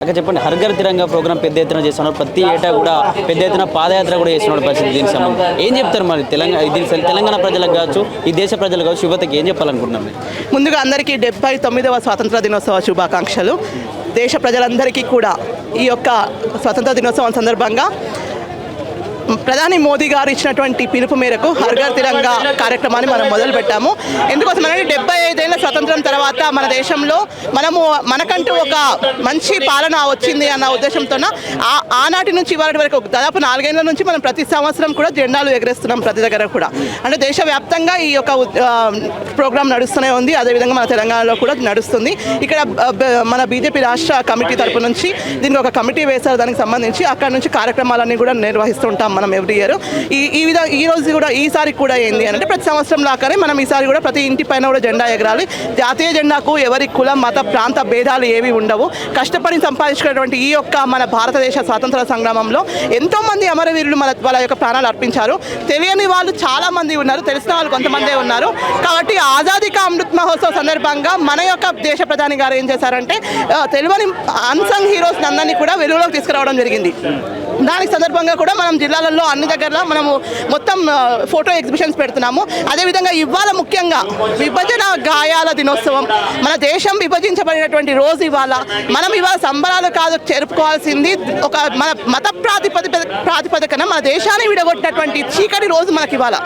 అక్కడ చెప్పండి, హర్ ఘర్ తిరంగా ప్రోగ్రామ్ పెద్ద ఎత్తున చేస్తున్నారు. ప్రతి ఏటా కూడా పెద్ద ఎత్తున పాదయాత్ర కూడా చేస్తున్న పరిస్థితి. దీనికి సంబంధించి ఏం చెప్తారు మరి తెలంగాణ ప్రజలకు కావచ్చు, ఈ దేశ ప్రజలకు కావచ్చు, యువతకి ఏం చెప్పాలనుకుంటున్నాం? ముందుగా అందరికీ 79వ స్వాతంత్ర దినోత్సవ శుభాకాంక్షలు. దేశ ప్రజలందరికీ కూడా ఈ యొక్క స్వాతంత్ర దినోత్సవం సందర్భంగా ప్రధాని మోదీ గారు ఇచ్చినటువంటి పిలుపు మేరకు హర్ ఘర్ తిరంగా కార్యక్రమాన్ని మనం మొదలు పెట్టాము. ఎందుకోసం అంటే 75 ఏళ్ల స్వతంత్రం తర్వాత మన దేశంలో మనకంటూ ఒక మంచి పాలన వచ్చింది అన్న ఉద్దేశంతో ఆనాటి నుంచి ఇవాళ వరకు దాదాపు 4 ఏళ్ల నుంచి మనం ప్రతి సంవత్సరం కూడా జెండాలు ఎగరేస్తున్నాం ప్రతి దగ్గర కూడా. అంటే దేశవ్యాప్తంగా ఈ యొక్క ప్రోగ్రాం నడుస్తూనే ఉంది. అదేవిధంగా మన తెలంగాణలో కూడా నడుస్తుంది. ఇక్కడ మన బీజేపీ రాష్ట్ర కమిటీ తరపు నుంచి దీనికి ఒక కమిటీ వేశారు. దానికి సంబంధించి అక్కడ నుంచి కార్యక్రమాలన్నీ కూడా నిర్వహిస్తుంటాం మనం ఎవ్రీ ఇయర్. ఈ రోజు కూడా ఈసారి కూడా ఏంది అంటే ప్రతి సంవత్సరం లాగానే మనం ఈసారి కూడా ప్రతి ఇంటి పైన కూడా జెండా ఎగరాలి. జాతీయ జెండాకు ఎవరి కులం మత ప్రాంత భేదాలు ఏవి ఉండవు. కష్టపడి సంపాదించుకున్నటువంటి ఈ యొక్క మన భారతదేశ స్వాతంత్ర సంగ్రామంలో ఎంతోమంది అమరవీరులు వాళ్ళ యొక్క ప్రాణాలు అర్పించారు. తెలియని వాళ్ళు చాలా మంది ఉన్నారు, తెలిసిన వాళ్ళు కొంతమందే ఉన్నారు. కాబట్టి ఆజాదీ కా అమృత్ మహోత్సవ్ సందర్భంగా మన యొక్క దేశ ప్రధాని గారు ఏం చేశారంటే తెలియని అన్సంగ్ హీరోస్ అందరినీ కూడా వెలుగులోకి తీసుకురావడం జరిగింది. దానికి సందర్భంగా కూడా మనం జిల్లాలలో అన్ని దగ్గరలో మనము మొత్తం ఫోటో ఎగ్జిబిషన్స్ పెడుతున్నాము. అదేవిధంగా ఇవాళ ముఖ్యంగా విభజన గాయాల దినోత్సవం. మన దేశం విభజించబడినటువంటి రోజు ఇవాళ. మనం ఇవాళ సంబరాలు కాదు జరుపుకోవాల్సింది, ఒక మన మత ప్రాతిపదికన మన దేశాన్ని విడగొట్టినటువంటి చీకటి రోజు మనకి ఇవాళ.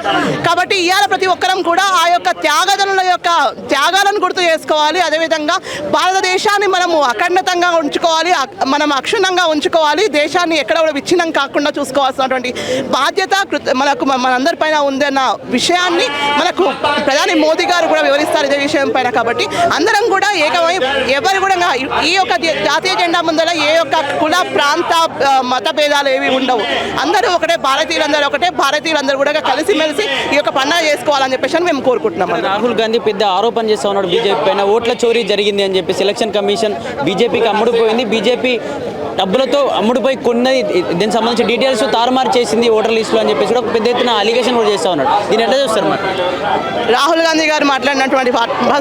కాబట్టి ఇవాళ ప్రతి ఒక్కరం కూడా ఆ యొక్క త్యాగదనుల యొక్క త్యాగాలను గుర్తు చేసుకోవాలి. అదేవిధంగా భారతదేశాన్ని మనము అఖండతంగా ఉంచుకోవాలి, మనం అక్షుణ్ణంగా ఉంచుకోవాలి. దేశాన్ని ఎక్కడ కూడా విచ్ఛిన్నం కాకుండా చూసుకోవాల్సినటువంటి బాధ్యత మనందరిపైన ఉందన్న విషయాన్ని మనకు ప్రధాని మోదీ గారు కూడా వివరిస్తారు ఇదే విషయం పైన. కాబట్టి అందరం కూడా ఏకమై ఎవరు కూడా ఈ యొక్క జాతీయ జెండా ముందర ఏ యొక్క కుల ప్రాంత మత భేదాలు ఏవి ఉండవు. అందరూ ఒకటే, భారతీయులందరూ కూడా కలిసిమెలిసి ఈ యొక్క పండుగ చేసుకోవాలని చెప్పేసి మేము కోరుకుంటున్నాం. రాహుల్ గాంధీ పెద్ద ఆరోపణ చేస్తా ఉన్నాడు బీజేపీ పైన. ఓట్ల చోరీ జరిగింది అని చెప్పి ఎలక్షన్ కమిషన్ బీజేపీకి అమ్ముడుపోయింది, బీజేపీ డబ్బులతో అమ్ముడుపోయి కొన్నది, దీనికి సంబంధించి డీటెయిల్స్ తారుమారు చేసింది ఓటర్ లిస్టులో అని చెప్పేసి ఒక పెద్ద ఎత్తున అలిగేషన్ కూడా చేస్తూ ఉన్నాడు. దీన్ని ఎట్లా చూస్తారు మరి? రాహుల్ గాంధీ గారు మాట్లాడినటువంటి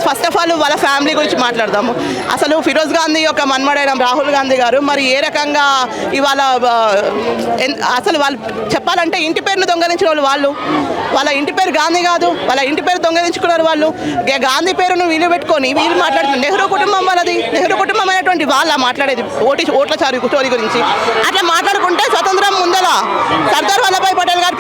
ఫస్ట్ ఆఫ్ ఆల్ వాళ్ళ ఫ్యామిలీ గురించి మాట్లాడదాము. అసలు ఫిరోజ్ గాంధీ యొక్క మన్మడైన రాహుల్ గాంధీ గారు మరి ఏ రకంగా ఇవాళ అసలు వాళ్ళు చెప్పాలంటే ఇంటి పేరును దొంగలించిన వాళ్ళు, వాళ్ళ ఇంటి పేరు గాంధీ కాదు, వాళ్ళ ఇంటి పేరు దొంగలించుకున్నారు వాళ్ళు. గాంధీ పేరును వీలు పెట్టుకొని వీళ్ళు మాట్లాడుతున్నారు. నెహ్రూ కుటుంబం వాళ్ళది, నెహ్రూ కుటుంబం అనేటువంటి వాళ్ళ మాట్లాడేది ఓట్ల చోరీ గురించి. అట్లా మాట్లాడుకుంటే స్వతంత్రం ముందల సర్దార్ వల్లభాయ్ పటేల్ గారు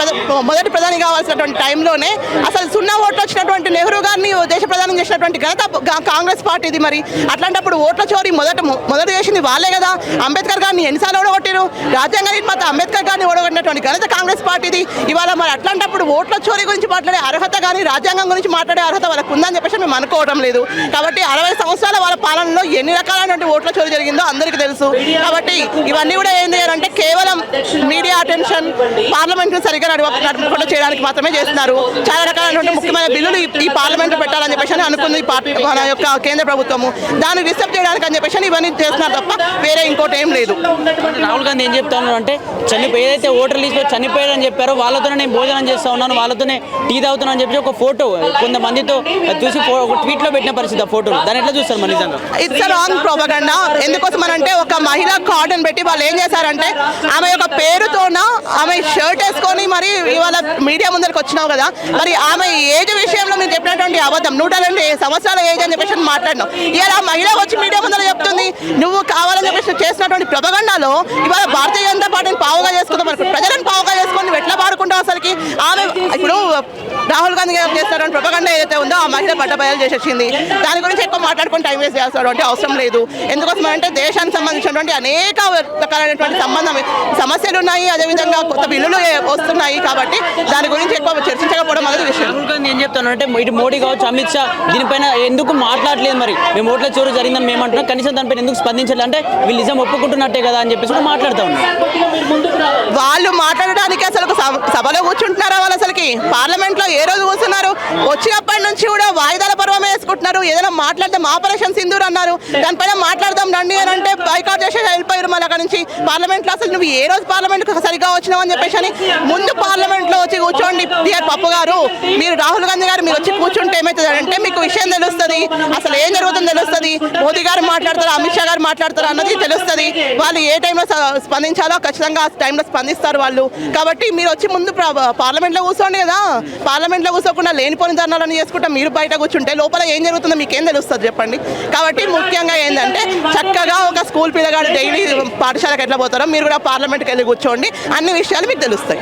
మొదటి ప్రధాని కావాల్సినటువంటి టైంలోనే అసలు 0 ఓట్లు వచ్చినటువంటి నెహ్రూ గారిని దేశ ప్రధానం చేసినటువంటి ఘనత కాంగ్రెస్ పార్టీది. మరి అట్లాంటప్పుడు ఓట్ల చోరీ మొదట చేసింది వాళ్ళే కదా. అంబేద్కర్ గారిని ఎన్నిసార్లు ఓడగొట్టారు? రాజ్యాంగ నిర్మాత అంబేద్కర్ గారిని ఓడగొట్టినటువంటి ఘనత కాంగ్రెస్ పార్టీది. ఇవాళ మరి అట్లాంటప్పుడు ఓట్ల చోరీ గురించి మాట్లాడే అర్హత కానీ రాజ్యాంగం గురించి మాట్లాడే అర్హత వాళ్ళకు ఉందని చెప్పేసి మేము అనుకోవడం లేదు. కాబట్టి 60 సంవత్సరాల వాళ్ళ పాలనలో ఎన్ని రకాలైనటువంటి ఓట్ల చోరీ జరిగిందో అందరికీ తెలుసు. కాబట్టి ఇవన్నీ కూడా ఏంటి అంటే కేవలం మీడియా అటెన్షన్, పార్లమెంట్ సరిగ్గా నడపకుండా చేయడానికి మాత్రమే చేస్తున్నారు. చాలా రకాలైనటువంటి ముఖ్యమైన బిల్లులు ఈ పార్లమెంట్ పెట్టాలని చెప్పేసి అనుకుంది మన యొక్క కేంద్ర ప్రభుత్వము. దాన్ని డిస్టర్బ్ చేయడానికి అని చెప్పేసి ఇవన్నీ చేస్తున్నారు తప్ప వేరే ఇంకోటి ఏం లేదు. రాహుల్ గాంధీ ఏం చెప్తా ఉన్నారు అంటే ఏదైతే ఓటర్ లిస్ట్లో చనిపోయారని చెప్పారో వాళ్ళతోనే నేను భోజనం చేస్తా ఉన్నాను, వాళ్ళతోనే టీ తాగుతున్నా అని చెప్పి ఒక ఫోటో కొంతమందితో చూసి ఒక ట్వీట్లో పెట్టిన పరిస్థితి. ఆ ఫోటో దాన్ని ఎట్లా చూస్తారు మన నిజంగా? It's wrong propaganda. ఎందుకోసం అంటే ఒక మహిళా కార్డును పెట్టి వాళ్ళు ఏం చేశారంటే ఆమె యొక్క పేరుతోన ఆమె షర్ట్ వేసుకొని మరి ఇవాళ మీడియా ముందరికి వచ్చినావు కదా. మరి ఆమె ఏజ్ విషయంలో మీరు చెప్పినటువంటి అబద్ధం 102 సంవత్సరాల ఏజ్ అని చెప్పేసి మాట్లాడినావు. ఇలా మహిళ వచ్చి మీడియా ముందర చెప్తుంది నువ్వు కావాలని చెప్పేసి చేసినటువంటి ప్రొపగండాలో ఇవాళ భారతీయ జనతా పార్టీని పావుగా చేసుకుందాం అనుకో, ప్రజలను పావుగా చేసుకొని నువ్వు ఎట్లా పాడుకుంటావు? అసలుకి ఆమె ఇప్పుడు రాహుల్ గాంధీ గారు చేస్తున్నటువంటి ప్రొపగండా ఏదైతే ఉందో ఆ మహిళ బట్టబయలు చేసేసింది. దాని గురించి ఎక్కువ మాట్లాడుకొని టైం వేస్ట్ చేస్తున్నటువంటి అవసరం లేదు. ఎందుకోసం అంటే దేశానికి సంబంధించినటువంటి అనేక రకాలైనటువంటి సమస్యలు ఉన్నాయి, అదేవిధంగా కొత్త బిల్లులు వస్తున్నాయి. కాబట్టి దాని గురించి ఎక్కువ చర్చించకపోవడం అనేది విషయం. రాహుల్ గాంధీ ఏం చెప్తానంటే ఇటు మోడీ కావచ్చు, అమిత్ షా దీనిపైన ఎందుకు మాట్లాడలేదు? మరి మేము ఓట్ల చోరు జరిగిందని మేము అంటున్నాం, కనీసం దానిపైన ఎందుకు స్పందించలేదు? అంటే వీళ్ళు నిజం ఒప్పుకుంటున్నట్టే కదా అని చెప్పేసి కూడా మాట్లాడుతూ ఉన్నారు. వాళ్ళు మాట్లాడడానికి అసలు సభలో కూర్చుంటున్నారా? వాళ్ళు అసలుకి పార్లమెంట్లో ఏ రోజు కూర్చున్నారు? వచ్చినప్పటి నుంచి కూడా వాయిదాల పర్వం వేసుకుంటున్నారు. ఏదైనా మాట్లాడదాం, ఆపరేషన్ సింధూర్ అన్నారు, దానిపైన మాట్లాడదాం రండి అని అంటే బైకాట్ చేసి వెళ్ళిపోయారు. మళ్ళీ అక్కడ నుంచి పార్లమెంట్లో అసలు నువ్వు ఏ రోజు పార్లమెంట్కి సరిగ్గా వచ్చినావు అని చెప్పేసి అని ముందు పార్లమెంట్లో వచ్చి కూర్చోండి పిఆర్ పప్పు గారు, మీరు రాహుల్ గాంధీ గారు మీరు వచ్చి కూర్చుంటే ఏమవుతుంది అంటే మీకు విషయం తెలుస్తుంది, అసలు ఏం జరుగుతుందో తెలుస్తుంది, మోదీ గారు మాట్లాడతారు, అమిత్ షా గారు మాట్లాడతారు అన్నది తెలుస్తుంది. వాళ్ళు ఏ టైంలో స్పందించాలో ఖచ్చితంగా ఆ టైంలో స్పందిస్తారు వాళ్ళు. కాబట్టి మీరు వచ్చి ముందు పార్లమెంట్లో కూర్చోండి కదా, పార్లమెంట్లో కూర్చోకుండా లేనిపోని ధర్నాలను చేసుకుంటా మీరు బయట కూర్చుంటే లోపల ఏం జరుగుతుందో మీకేం తెలుస్తుంది చెప్పండి. కాబట్టి ముఖ్యంగా ఏంటంటే చక్కగా ఒక స్కూల్ పిల్లగాడు డైలీ పాఠశాలకు ఎట్లా పోతారో మీరు కూడా పార్లమెంట్కి వెళ్ళి కూర్చోండి, అన్ని విషయాలు మీకు తెలుస్తాయి.